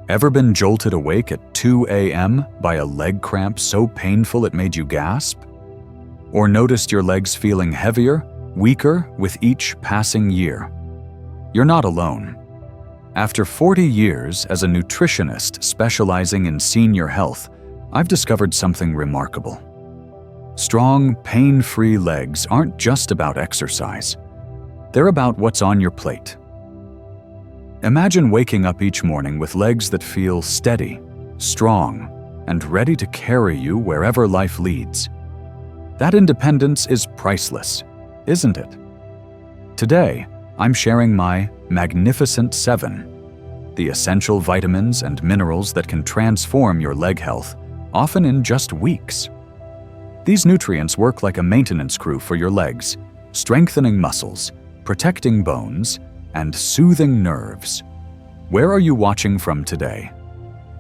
Ever been jolted awake at 2 a.m. by a leg cramp so painful it made you gasp? Or noticed your legs feeling heavier, weaker with each passing year? You're not alone. After 40 years as a nutritionist specializing in senior health, I've discovered something remarkable. Strong, pain-free legs aren't just about exercise. They're about what's on your plate. Imagine waking up each morning with legs that feel steady, strong, and ready to carry you wherever life leads. That independence is priceless, isn't it? Today, I'm sharing my Magnificent 7, the essential vitamins and minerals that can transform your leg health, often in just weeks. These nutrients work like a maintenance crew for your legs, strengthening muscles, protecting bones, and soothing nerves. Where are you watching from today?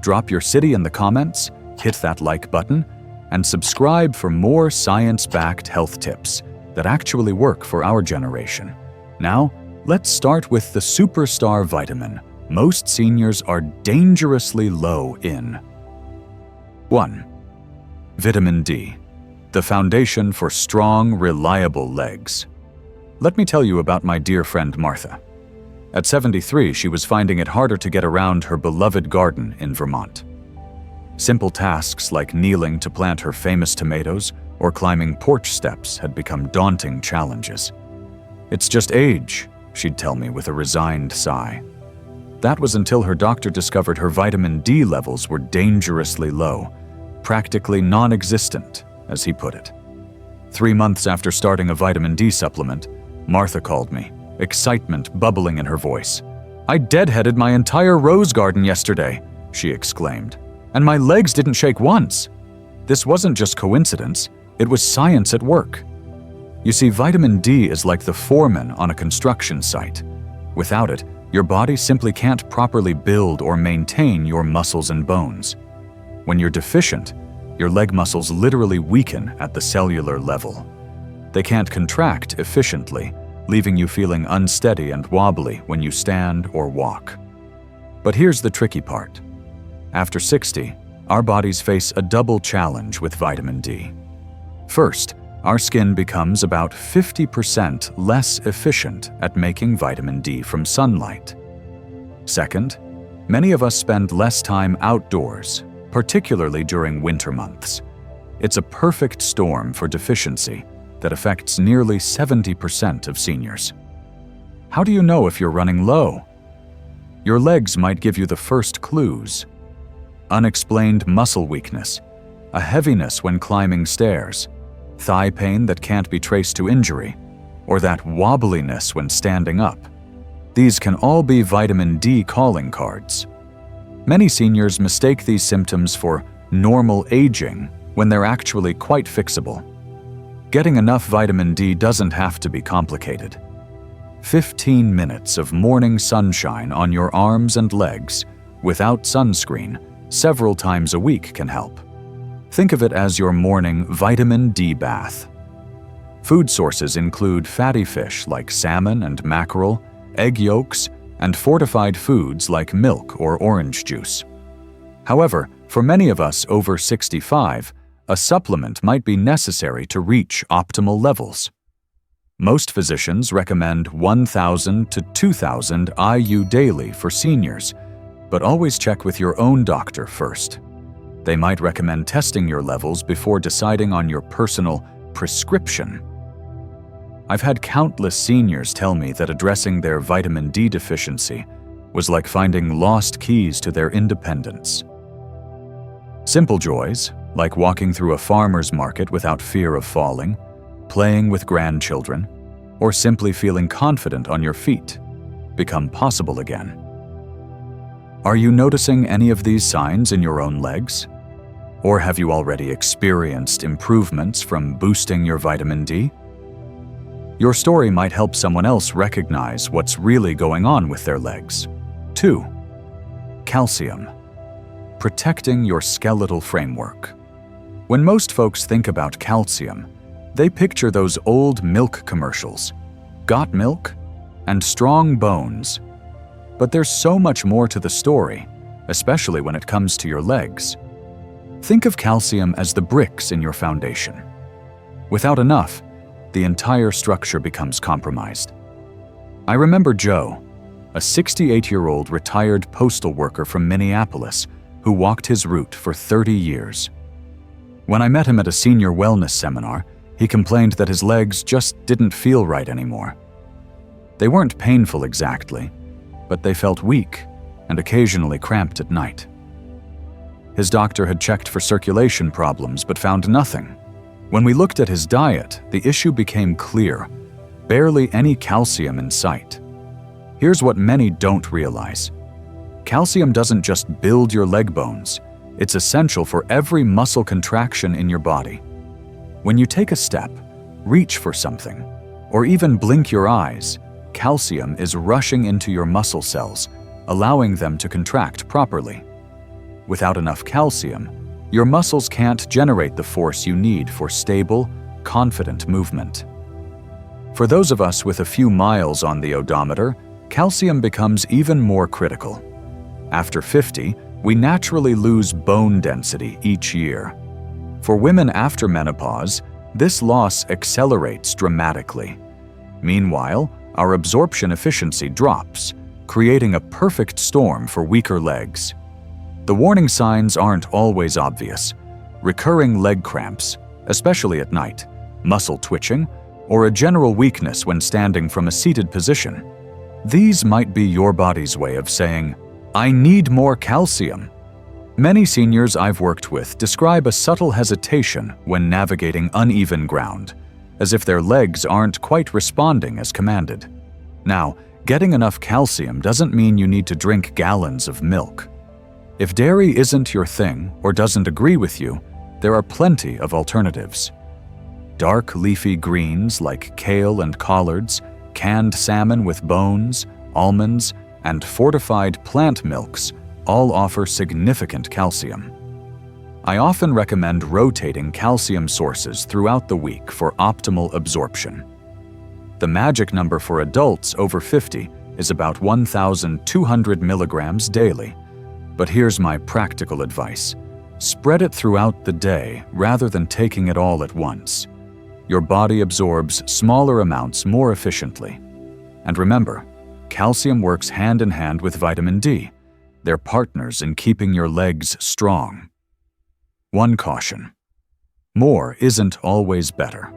Drop your city in the comments, hit that like button, and subscribe for more science-backed health tips that actually work for our generation. Now, let's start with the superstar vitamin most seniors are dangerously low in. 1. Vitamin D, the foundation for strong, reliable legs. Let me tell you about my dear friend Martha. At 73, she was finding it harder to get around her beloved garden in Vermont. Simple tasks like kneeling to plant her famous tomatoes or climbing porch steps had become daunting challenges. "It's just age," she'd tell me with a resigned sigh. That was until her doctor discovered her vitamin D levels were dangerously low, practically non-existent, as he put it. 3 months after starting a vitamin D supplement, Martha called me, excitement bubbling in her voice. "I deadheaded my entire rose garden yesterday," she exclaimed, "and my legs didn't shake once." This wasn't just coincidence, it was science at work. You see, vitamin D is like the foreman on a construction site. Without it, your body simply can't properly build or maintain your muscles and bones. When you're deficient, your leg muscles literally weaken at the cellular level. They can't contract efficiently, leaving you feeling unsteady and wobbly when you stand or walk. But here's the tricky part. After 60, our bodies face a double challenge with vitamin D. First, our skin becomes about 50% less efficient at making vitamin D from sunlight. Second, many of us spend less time outdoors, particularly during winter months. It's a perfect storm for deficiency that affects nearly 70% of seniors. How do you know if you're running low? Your legs might give you the first clues. Unexplained muscle weakness, a heaviness when climbing stairs, thigh pain that can't be traced to injury, or that wobbliness when standing up. These can all be vitamin D calling cards. Many seniors mistake these symptoms for normal aging when they're actually quite fixable. Getting enough vitamin D doesn't have to be complicated. 15 minutes of morning sunshine on your arms and legs, without sunscreen, several times a week can help. Think of it as your morning vitamin D bath. Food sources include fatty fish like salmon and mackerel, egg yolks, and fortified foods like milk or orange juice. However, for many of us over 65, a supplement might be necessary to reach optimal levels. Most physicians recommend 1,000 to 2,000 IU daily for seniors, but always check with your own doctor first. They might recommend testing your levels before deciding on your personal prescription. I've had countless seniors tell me that addressing their vitamin D deficiency was like finding lost keys to their independence. Simple joys, like walking through a farmer's market without fear of falling, playing with grandchildren, or simply feeling confident on your feet, become possible again. Are you noticing any of these signs in your own legs? Or have you already experienced improvements from boosting your vitamin D? Your story might help someone else recognize what's really going on with their legs. 2. Calcium. Protecting your skeletal framework. When most folks think about calcium, they picture those old milk commercials, got milk, and strong bones. But there's so much more to the story, especially when it comes to your legs. Think of calcium as the bricks in your foundation. Without enough, the entire structure becomes compromised. I remember Joe, a 68-year-old retired postal worker from Minneapolis who walked his route for 30 years. When I met him at a senior wellness seminar, he complained that his legs just didn't feel right anymore. They weren't painful exactly, but they felt weak and occasionally cramped at night. His doctor had checked for circulation problems but found nothing. When we looked at his diet, the issue became clear: barely any calcium in sight. Here's what many don't realize. Calcium doesn't just build your leg bones, it's essential for every muscle contraction in your body. When you take a step, reach for something, or even blink your eyes, calcium is rushing into your muscle cells, allowing them to contract properly. Without enough calcium, your muscles can't generate the force you need for stable, confident movement. For those of us with a few miles on the odometer, calcium becomes even more critical. After 50, we naturally lose bone density each year. For women after menopause, this loss accelerates dramatically. Meanwhile, our absorption efficiency drops, creating a perfect storm for weaker legs. The warning signs aren't always obvious. Recurring leg cramps, especially at night, muscle twitching, or a general weakness when standing from a seated position. These might be your body's way of saying, "I need more calcium." Many seniors I've worked with describe a subtle hesitation when navigating uneven ground, as if their legs aren't quite responding as commanded. Now, getting enough calcium doesn't mean you need to drink gallons of milk. If dairy isn't your thing or doesn't agree with you, there are plenty of alternatives. Dark leafy greens like kale and collards, canned salmon with bones, almonds, and fortified plant milks all offer significant calcium. I often recommend rotating calcium sources throughout the week for optimal absorption. The magic number for adults over 50 is about 1,200 milligrams daily. But here's my practical advice. Spread it throughout the day rather than taking it all at once. Your body absorbs smaller amounts more efficiently. And remember, calcium works hand in hand with vitamin D. They're partners in keeping your legs strong. One caution: more isn't always better.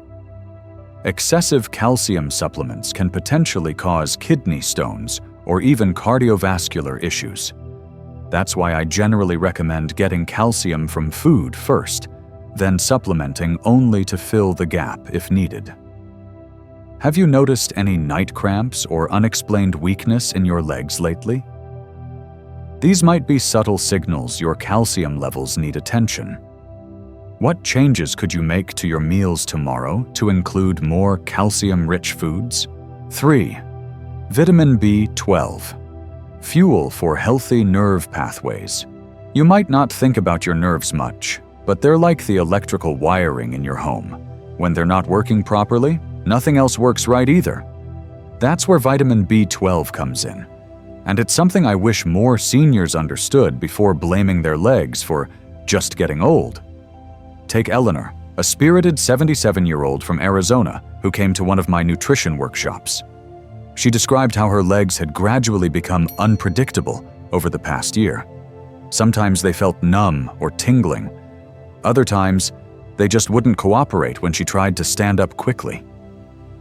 Excessive calcium supplements can potentially cause kidney stones or even cardiovascular issues. That's why I generally recommend getting calcium from food first, then supplementing only to fill the gap if needed. Have you noticed any night cramps or unexplained weakness in your legs lately? These might be subtle signals your calcium levels need attention. What changes could you make to your meals tomorrow to include more calcium-rich foods? 3. Vitamin B12. Fuel for healthy nerve pathways. You might not think about your nerves much, but they're like the electrical wiring in your home. When they're not working properly, nothing else works right either. That's where vitamin B12 comes in. And it's something I wish more seniors understood before blaming their legs for just getting old. Take Eleanor, a spirited 77-year-old from Arizona who came to one of my nutrition workshops. She described how her legs had gradually become unpredictable over the past year. Sometimes they felt numb or tingling. Other times, they just wouldn't cooperate when she tried to stand up quickly.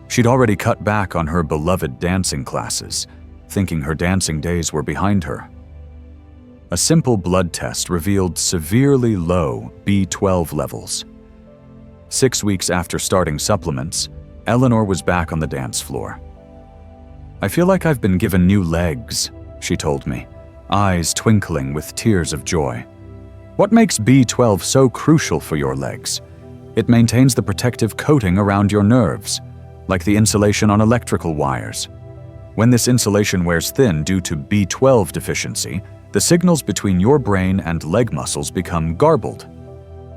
She'd already cut back on her beloved dancing classes, thinking her dancing days were behind her. A simple blood test revealed severely low B12 levels. 6 weeks after starting supplements, Eleanor was back on the dance floor. "I feel like I've been given new legs," she told me, eyes twinkling with tears of joy. What makes B12 so crucial for your legs? It maintains the protective coating around your nerves, like the insulation on electrical wires. When this insulation wears thin due to B12 deficiency, the signals between your brain and leg muscles become garbled.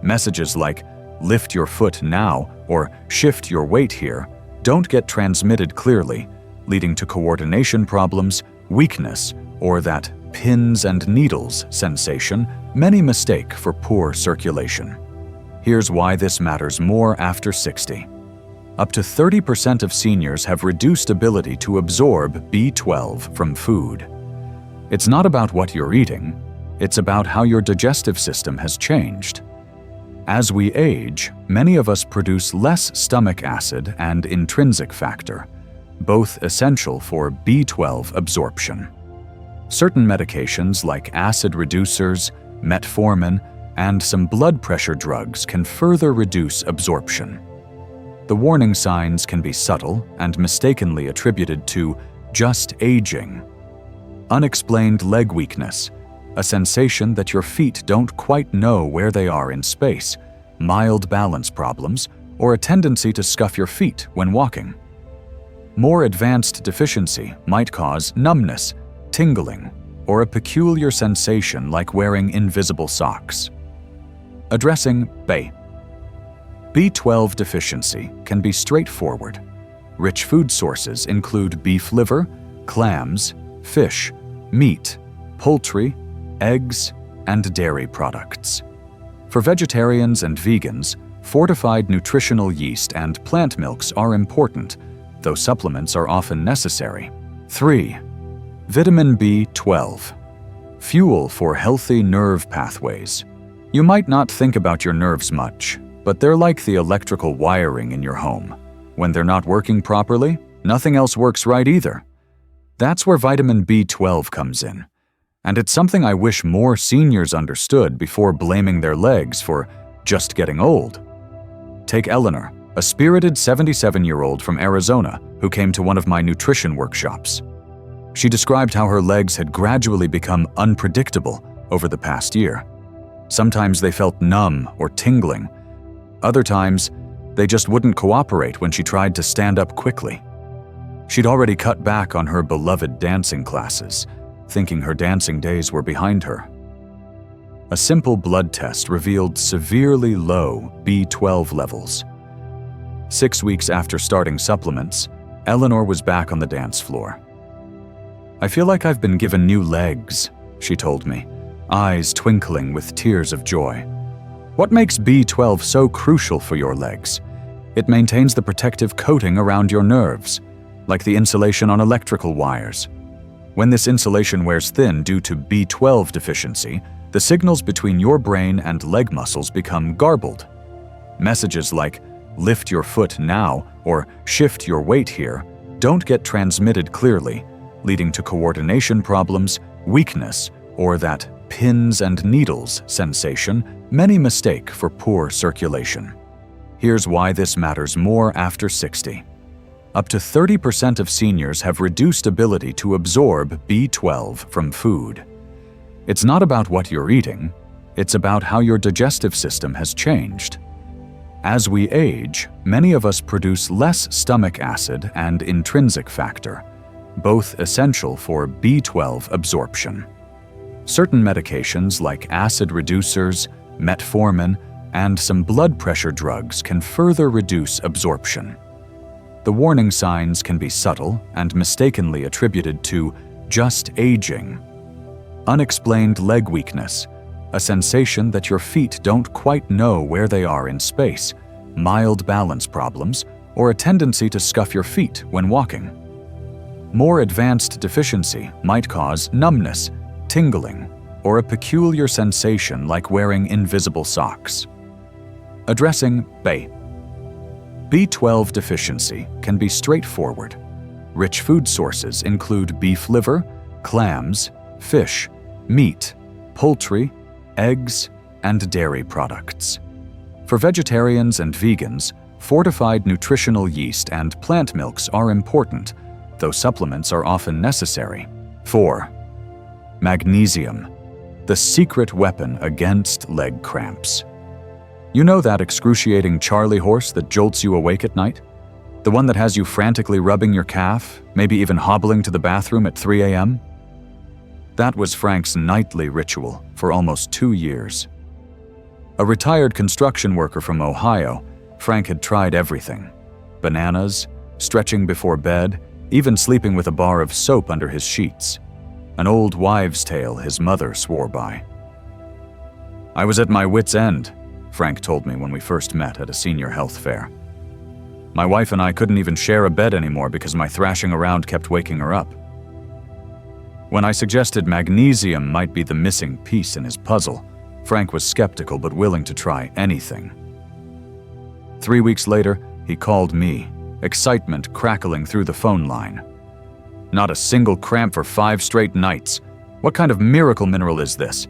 Messages like, "lift your foot now," or "shift your weight here," don't get transmitted clearly, leading to coordination problems, weakness, or that pins and needles sensation many mistake for poor circulation. Here's why this matters more after 60. Up to 30% of seniors have reduced ability to absorb B12 from food. It's not about what you're eating, it's about how your digestive system has changed. As we age, many of us produce less stomach acid and intrinsic factor, both essential for B12 absorption. Certain medications like acid reducers, metformin, and some blood pressure drugs can further reduce absorption. The warning signs can be subtle and mistakenly attributed to just aging. Unexplained leg weakness, a sensation that your feet don't quite know where they are in space, mild balance problems, or a tendency to scuff your feet when walking. More advanced deficiency might cause numbness, tingling, or a peculiar sensation like wearing invisible socks. Addressing B12 deficiency can be straightforward. Rich food sources include beef liver, clams, fish, meat, poultry, eggs, and dairy products. For vegetarians and vegans, fortified nutritional yeast and plant milks are important, though supplements are often necessary. 3. Vitamin B12. Fuel for healthy nerve pathways. You might not think about your nerves much, but they're like the electrical wiring in your home. When they're not working properly, nothing else works right either. That's where vitamin B12 comes in. And it's something I wish more seniors understood before blaming their legs for just getting old. Take Eleanor, a spirited 77-year-old from Arizona who came to one of my nutrition workshops. She described how her legs had gradually become unpredictable over the past year. Sometimes they felt numb or tingling. Other times, they just wouldn't cooperate when she tried to stand up quickly. She'd already cut back on her beloved dancing classes, thinking her dancing days were behind her. A simple blood test revealed severely low B12 levels. 6 weeks after starting supplements, Eleanor was back on the dance floor. "I feel like I've been given new legs," she told me, eyes twinkling with tears of joy. What makes B12 so crucial for your legs? It maintains the protective coating around your nerves, like the insulation on electrical wires. When this insulation wears thin due to B12 deficiency, the signals between your brain and leg muscles become garbled. Messages like, "lift your foot now," or "shift your weight here," don't get transmitted clearly, leading to coordination problems, weakness, or that pins and needles sensation many mistake for poor circulation. Here's why this matters more after 60. Up to 30% of seniors have reduced ability to absorb B12 from food. It's not about what you're eating, it's about how your digestive system has changed. As we age, many of us produce less stomach acid and intrinsic factor, both essential for B12 absorption. Certain medications like acid reducers, metformin, and some blood pressure drugs can further reduce absorption. The warning signs can be subtle and mistakenly attributed to just aging. Unexplained leg weakness, a sensation that your feet don't quite know where they are in space, mild balance problems, or a tendency to scuff your feet when walking. More advanced deficiency might cause numbness, tingling, or a peculiar sensation like wearing invisible socks. Addressing B12 deficiency can be straightforward. Rich food sources include beef liver, clams, fish, meat, poultry, eggs, and dairy products. For vegetarians and vegans, fortified nutritional yeast and plant milks are important, though supplements are often necessary. 4. Magnesium, the secret weapon against leg cramps. You know that excruciating Charlie horse that jolts you awake at night? The one that has you frantically rubbing your calf, maybe even hobbling to the bathroom at 3 a.m.? That was Frank's nightly ritual for almost 2 years. A retired construction worker from Ohio, Frank had tried everything. Bananas, stretching before bed, even sleeping with a bar of soap under his sheets. an old wives' tale his mother swore by. "I was at my wit's end," Frank told me when we first met at a senior health fair. "My wife and I couldn't even share a bed anymore because my thrashing around kept waking her up." When I suggested magnesium might be the missing piece in his puzzle, Frank was skeptical but willing to try anything. 3 weeks later, he called me, excitement crackling through the phone line. "Not a single cramp for 5 straight nights. What kind of miracle mineral is this?"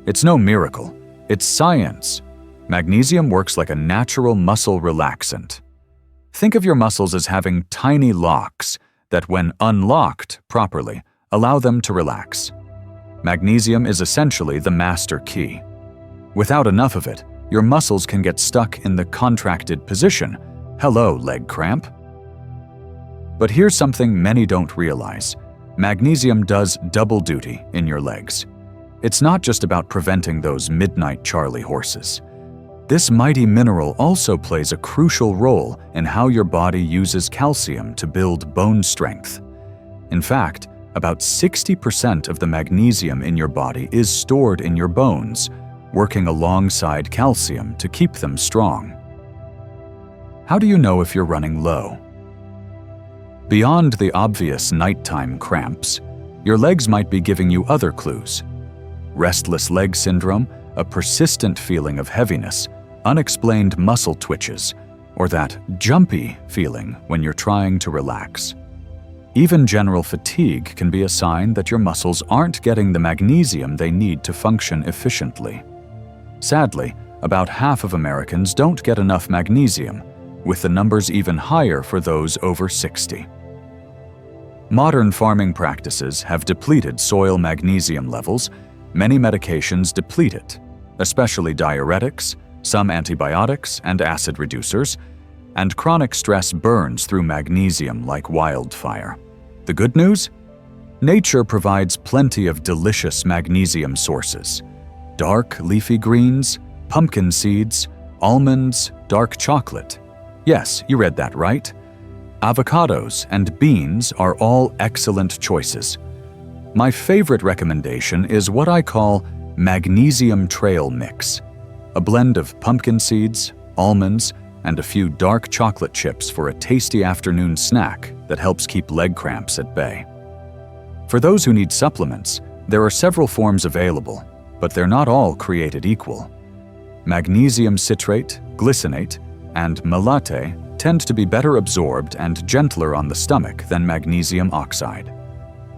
"It's no miracle. It's science. Magnesium works like a natural muscle relaxant. Think of your muscles as having tiny locks that, when unlocked properly, allow them to relax. Magnesium is essentially the master key. Without enough of it, your muscles can get stuck in the contracted position. Hello, leg cramp. But here's something many don't realize. Magnesium does double duty in your legs. It's not just about preventing those midnight Charlie horses. This mighty mineral also plays a crucial role in how your body uses calcium to build bone strength. In fact, about 60% of the magnesium in your body is stored in your bones, working alongside calcium to keep them strong. How do you know if you're running low? Beyond the obvious nighttime cramps, your legs might be giving you other clues. Restless leg syndrome, a persistent feeling of heaviness, unexplained muscle twitches, or that jumpy feeling when you're trying to relax. Even general fatigue can be a sign that your muscles aren't getting the magnesium they need to function efficiently. Sadly, about half of Americans don't get enough magnesium, with the numbers even higher for those over 60. Modern farming practices have depleted soil magnesium levels. Many medications deplete it, especially diuretics, some antibiotics and acid reducers, and chronic stress burns through magnesium like wildfire. The good news? Nature provides plenty of delicious magnesium sources. Dark leafy greens, pumpkin seeds, almonds, dark chocolate. Yes, you read that right. Avocados and beans are all excellent choices. My favorite recommendation is what I call Magnesium Trail Mix, a blend of pumpkin seeds, almonds, and a few dark chocolate chips for a tasty afternoon snack that helps keep leg cramps at bay. For those who need supplements, there are several forms available, but they're not all created equal. Magnesium citrate, glycinate, and malate tend to be better absorbed and gentler on the stomach than magnesium oxide.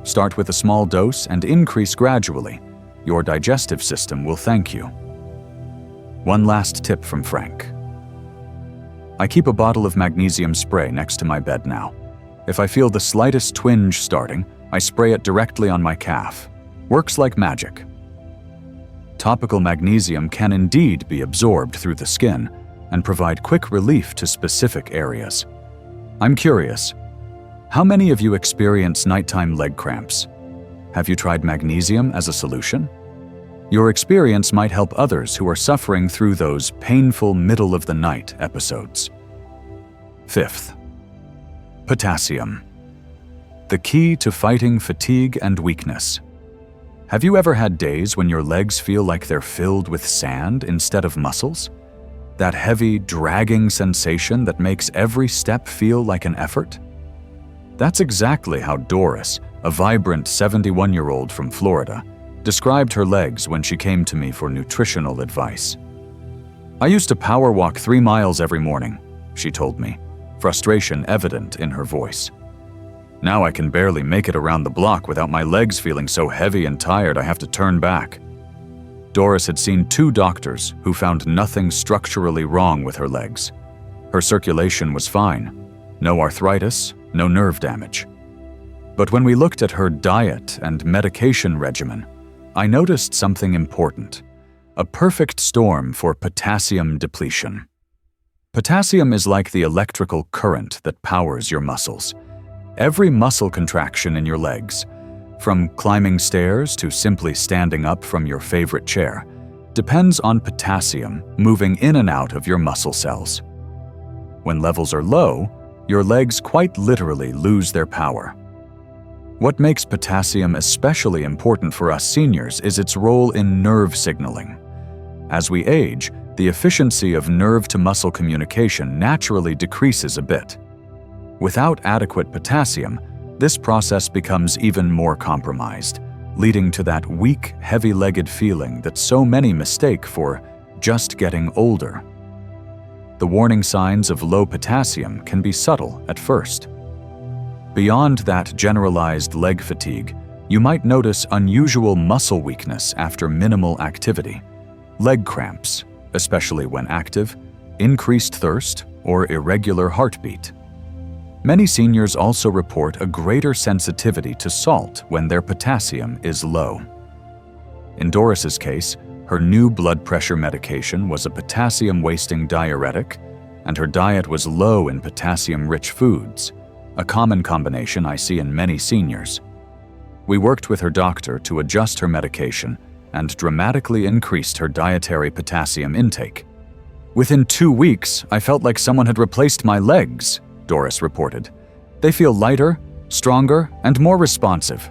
Start with a small dose and increase gradually. Your digestive system will thank you. One last tip from Frank. I keep a bottle of magnesium spray next to my bed now. If I feel the slightest twinge starting, I spray it directly on my calf. Works like magic. Topical magnesium can indeed be absorbed through the skin and provide quick relief to specific areas. I'm curious, how many of you experience nighttime leg cramps? Have you tried magnesium as a solution? Your experience might help others who are suffering through those painful middle-of-the-night episodes. Fifth, potassium. The key to fighting fatigue and weakness. Have you ever had days when your legs feel like they're filled with sand instead of muscles? That heavy, dragging sensation that makes every step feel like an effort? That's exactly how Doris, a vibrant 71-year-old from Florida, described her legs when she came to me for nutritional advice. "I used to power walk 3 miles every morning," she told me, frustration evident in her voice. "Now I can barely make it around the block without my legs feeling so heavy and tired I have to turn back." Doris had seen 2 doctors who found nothing structurally wrong with her legs. Her circulation was fine, no arthritis, no nerve damage. But when we looked at her diet and medication regimen, I noticed something important: a perfect storm for potassium depletion. Potassium is like the electrical current that powers your muscles. Every muscle contraction in your legs, from climbing stairs to simply standing up from your favorite chair, depends on potassium moving in and out of your muscle cells. When levels are low, your legs quite literally lose their power. What makes potassium especially important for us seniors is its role in nerve signaling. As we age, the efficiency of nerve-to-muscle communication naturally decreases a bit. Without adequate potassium, this process becomes even more compromised, leading to that weak, heavy-legged feeling that so many mistake for just getting older. The warning signs of low potassium can be subtle at first. Beyond that generalized leg fatigue, you might notice unusual muscle weakness after minimal activity, leg cramps, especially when active, increased thirst, or irregular heartbeat. Many seniors also report a greater sensitivity to salt when their potassium is low. In Doris's case, her new blood pressure medication was a potassium-wasting diuretic, and her diet was low in potassium-rich foods, a common combination I see in many seniors. We worked with her doctor to adjust her medication and dramatically increased her dietary potassium intake. "Within 2 weeks, I felt like someone had replaced my legs," Doris reported. "They feel lighter, stronger, and more responsive.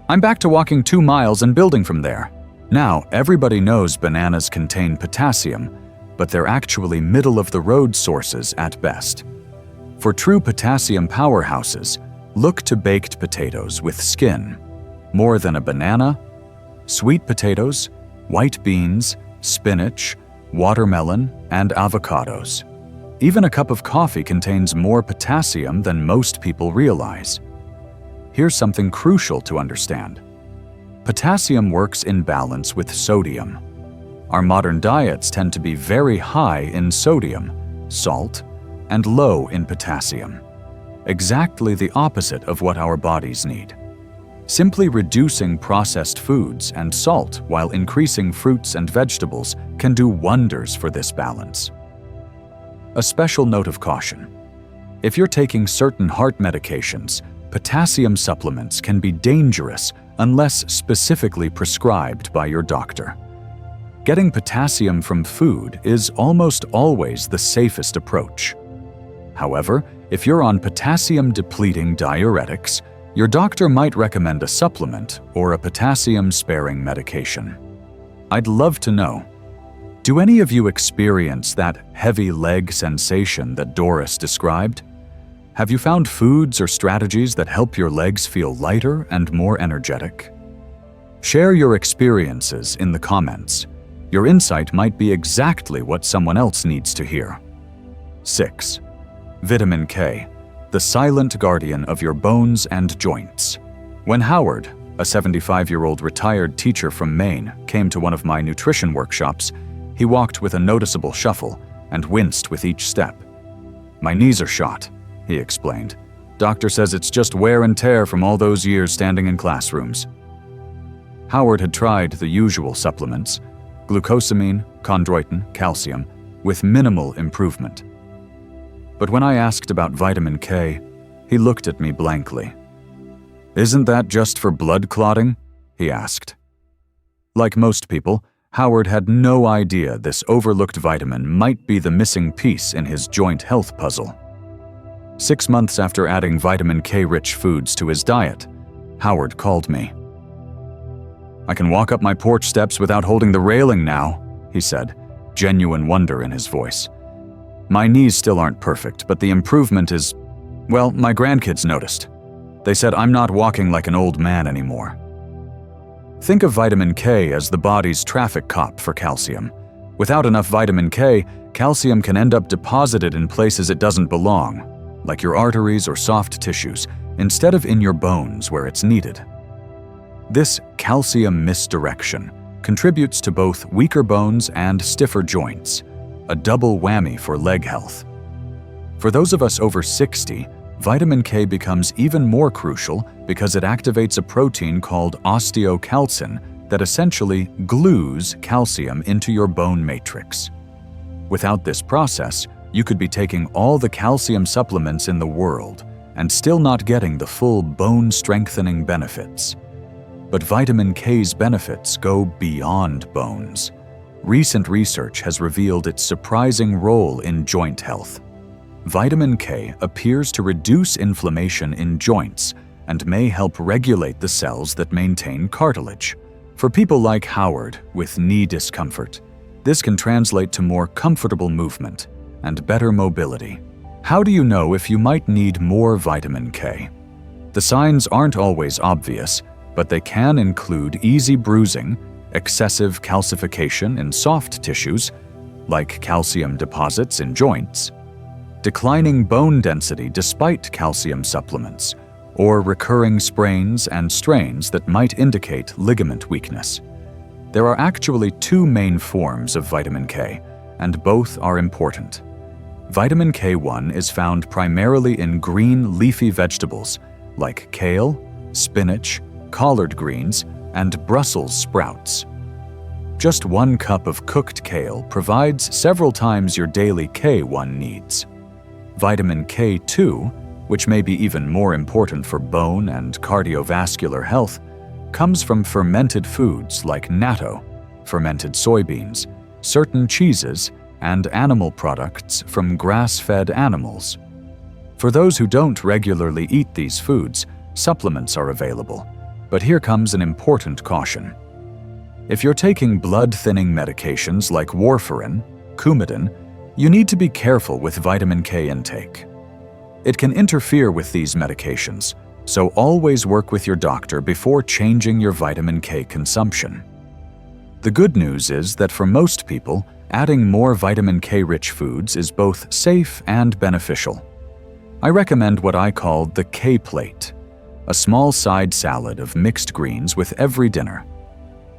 I'm back to walking 2 miles and building from there." Now, everybody knows bananas contain potassium, but they're actually middle-of-the-road sources at best. For true potassium powerhouses, look to baked potatoes with skin. More than a banana, sweet potatoes, white beans, spinach, watermelon, and avocados. Even a cup of coffee contains more potassium than most people realize. Here's something crucial to understand. Potassium works in balance with sodium. Our modern diets tend to be very high in sodium, salt, and low in potassium. Exactly the opposite of what our bodies need. Simply reducing processed foods and salt while increasing fruits and vegetables can do wonders for this balance. A special note of caution. If you're taking certain heart medications, potassium supplements can be dangerous unless specifically prescribed by your doctor. Getting potassium from food is almost always the safest approach. However, if you're on potassium-depleting diuretics, your doctor might recommend a supplement or a potassium-sparing medication. I'd love to know, do any of you experience that heavy leg sensation that Doris described? Have you found foods or strategies that help your legs feel lighter and more energetic? Share your experiences in the comments. Your insight might be exactly what someone else needs to hear. 6. Vitamin K, the silent guardian of your bones and joints. When Howard, a 75-year-old retired teacher from Maine, came to one of my nutrition workshops, he walked with a noticeable shuffle and winced with each step. "My knees are shot," he explained. "Doctor says it's just wear and tear from all those years standing in classrooms." Howard had tried the usual supplements, glucosamine, chondroitin, calcium, with minimal improvement. But when I asked about vitamin K, he looked at me blankly. "Isn't that just for blood clotting?" he asked. Like most people, Howard had no idea this overlooked vitamin might be the missing piece in his joint health puzzle. 6 months after adding vitamin K-rich foods to his diet, Howard called me. "I can walk up my porch steps without holding the railing now," he said, genuine wonder in his voice. "My knees still aren't perfect, but the improvement is, well, my grandkids noticed. They said I'm not walking like an old man anymore." Think of vitamin K as the body's traffic cop for calcium. Without enough vitamin K, calcium can end up deposited in places it doesn't belong, like your arteries or soft tissues, instead of in your bones where it's needed. This calcium misdirection contributes to both weaker bones and stiffer joints, a double whammy for leg health. For those of us over 60, vitamin K becomes even more crucial because it activates a protein called osteocalcin that essentially glues calcium into your bone matrix. Without this process, you could be taking all the calcium supplements in the world and still not getting the full bone-strengthening benefits. But vitamin K's benefits go beyond bones. Recent research has revealed its surprising role in joint health. Vitamin K appears to reduce inflammation in joints and may help regulate the cells that maintain cartilage. For people like Howard with knee discomfort, this can translate to more comfortable movement and better mobility. How do you know if you might need more vitamin K? The signs aren't always obvious, but they can include easy bruising, excessive calcification in soft tissues, like calcium deposits in joints, declining bone density despite calcium supplements, or recurring sprains and strains that might indicate ligament weakness. There are actually two main forms of vitamin K, and both are important. Vitamin K1 is found primarily in green leafy vegetables like kale, spinach, collard greens, and Brussels sprouts. Just 1 cup of cooked kale provides several times your daily K1 needs. Vitamin K2, which may be even more important for bone and cardiovascular health, comes from fermented foods like natto, fermented soybeans, certain cheeses, and animal products from grass-fed animals. For those who don't regularly eat these foods, supplements are available, but here comes an important caution. If you're taking blood-thinning medications like warfarin, Coumadin, you need to be careful with vitamin K intake. It can interfere with these medications, so always work with your doctor before changing your vitamin K consumption. The good news is that for most people, adding more vitamin K-rich foods is both safe and beneficial. I recommend what I call the K plate, a small side salad of mixed greens with every dinner.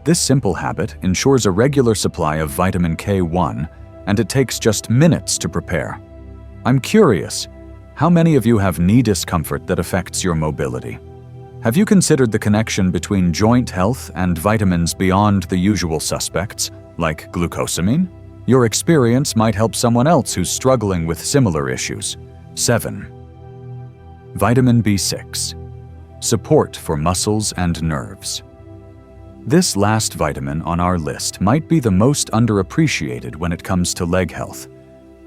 This simple habit ensures a regular supply of vitamin K1, and it takes just minutes to prepare. I'm curious, how many of you have knee discomfort that affects your mobility? Have you considered the connection between joint health and vitamins beyond the usual suspects, like glucosamine? Your experience might help someone else who's struggling with similar issues. 7. Vitamin B6. Support for muscles and nerves. This last vitamin on our list might be the most underappreciated when it comes to leg health,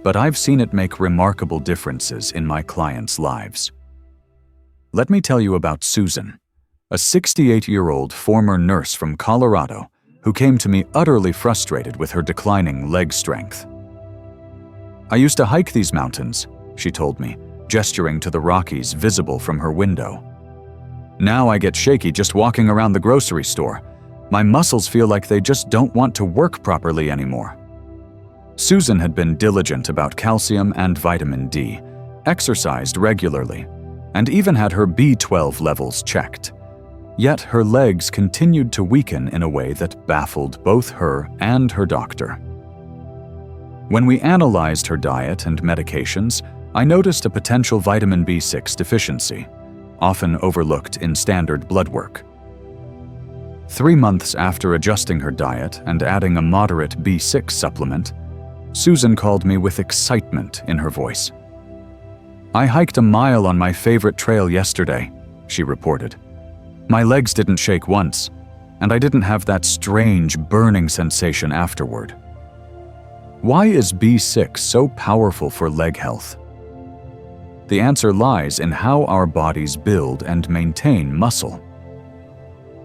but I've seen it make remarkable differences in my clients' lives. Let me tell you about Susan, a 68-year-old former nurse from Colorado who came to me utterly frustrated with her declining leg strength. "I used to hike these mountains," she told me, gesturing to the Rockies visible from her window. "Now I get shaky just walking around the grocery store. My muscles feel like they just don't want to work properly anymore." Susan had been diligent about calcium and vitamin D, exercised regularly, and even had her B12 levels checked. Yet her legs continued to weaken in a way that baffled both her and her doctor. When we analyzed her diet and medications, I noticed a potential vitamin B6 deficiency, often overlooked in standard blood work. 3 months after adjusting her diet and adding a moderate B6 supplement, Susan called me with excitement in her voice. "I hiked a mile on my favorite trail yesterday," she reported. "My legs didn't shake once, and I didn't have that strange burning sensation afterward." Why is B6 so powerful for leg health? The answer lies in how our bodies build and maintain muscle.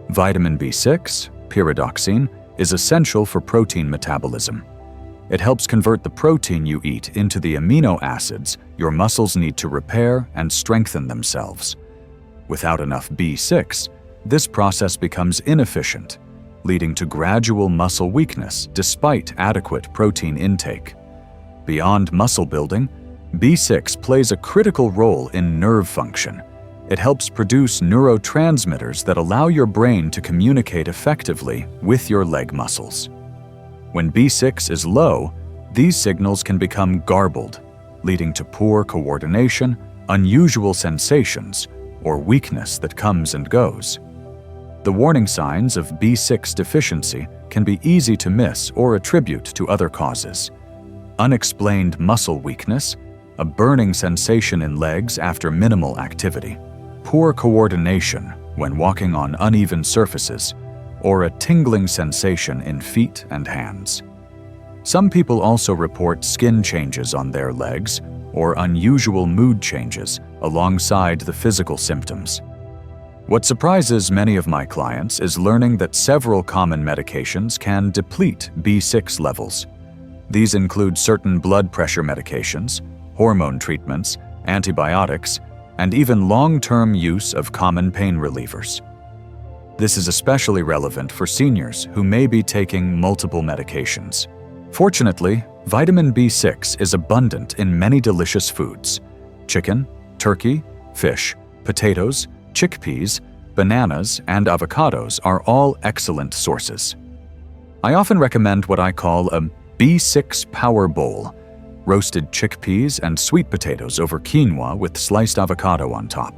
Vitamin B6, pyridoxine, is essential for protein metabolism. It helps convert the protein you eat into the amino acids your muscles need to repair and strengthen themselves. Without enough B6, this process becomes inefficient, leading to gradual muscle weakness despite adequate protein intake. Beyond muscle building, B6 plays a critical role in nerve function. It helps produce neurotransmitters that allow your brain to communicate effectively with your leg muscles. When B6 is low, these signals can become garbled, leading to poor coordination, unusual sensations, or weakness that comes and goes. The warning signs of B6 deficiency can be easy to miss or attribute to other causes. Unexplained muscle weakness, a burning sensation in legs after minimal activity, poor coordination when walking on uneven surfaces, or a tingling sensation in feet and hands. Some people also report skin changes on their legs or unusual mood changes alongside the physical symptoms. What surprises many of my clients is learning that several common medications can deplete B6 levels. These include certain blood pressure medications, hormone treatments, antibiotics, and even long-term use of common pain relievers. This is especially relevant for seniors who may be taking multiple medications. Fortunately, vitamin B6 is abundant in many delicious foods: chicken, turkey, fish, potatoes, chickpeas, bananas, and avocados are all excellent sources. I often recommend what I call a B6 Power Bowl: roasted chickpeas and sweet potatoes over quinoa with sliced avocado on top.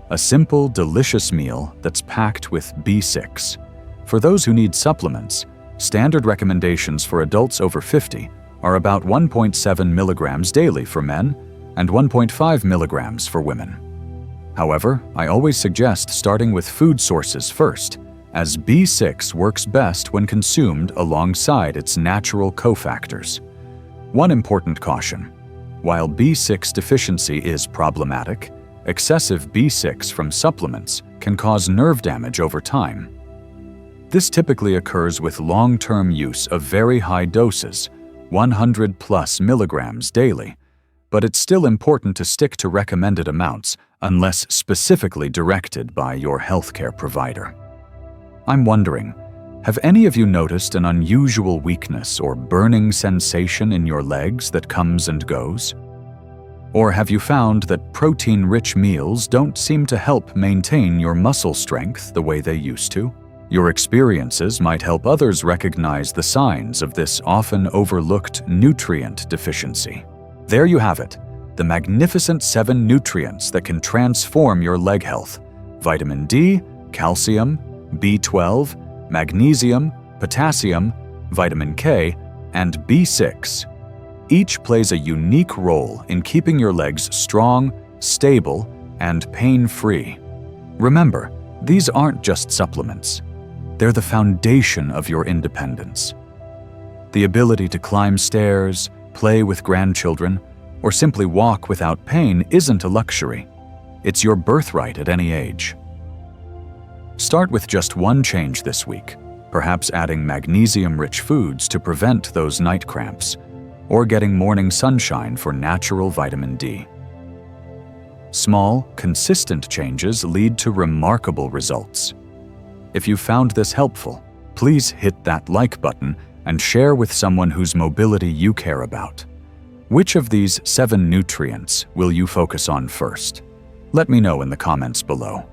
A simple, delicious meal that's packed with B6. For those who need supplements, standard recommendations for adults over 50 are about 1.7 milligrams daily for men and 1.5 milligrams for women. However, I always suggest starting with food sources first, as B6 works best when consumed alongside its natural cofactors. One important caution: while B6 deficiency is problematic, excessive B6 from supplements can cause nerve damage over time. This typically occurs with long-term use of very high doses, 100+ milligrams daily, but it's still important to stick to recommended amounts unless specifically directed by your healthcare provider. I'm wondering, have any of you noticed an unusual weakness or burning sensation in your legs that comes and goes? Or have you found that protein-rich meals don't seem to help maintain your muscle strength the way they used to? Your experiences might help others recognize the signs of this often overlooked nutrient deficiency. There you have it, the magnificent 7 nutrients that can transform your leg health: vitamin D, calcium, B12, magnesium, potassium, vitamin K, and B6. Each plays a unique role in keeping your legs strong, stable, and pain-free. Remember, these aren't just supplements. They're the foundation of your independence. The ability to climb stairs, play with grandchildren, or simply walk without pain isn't a luxury. It's your birthright at any age. Start with just one change this week, perhaps adding magnesium-rich foods to prevent those night cramps, or getting morning sunshine for natural vitamin D. Small, consistent changes lead to remarkable results. If you found this helpful, please hit that like button and share with someone whose mobility you care about. Which of these 7 nutrients will you focus on first? Let me know in the comments below.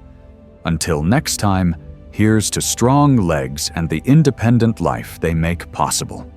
Until next time, here's to strong legs and the independent life they make possible.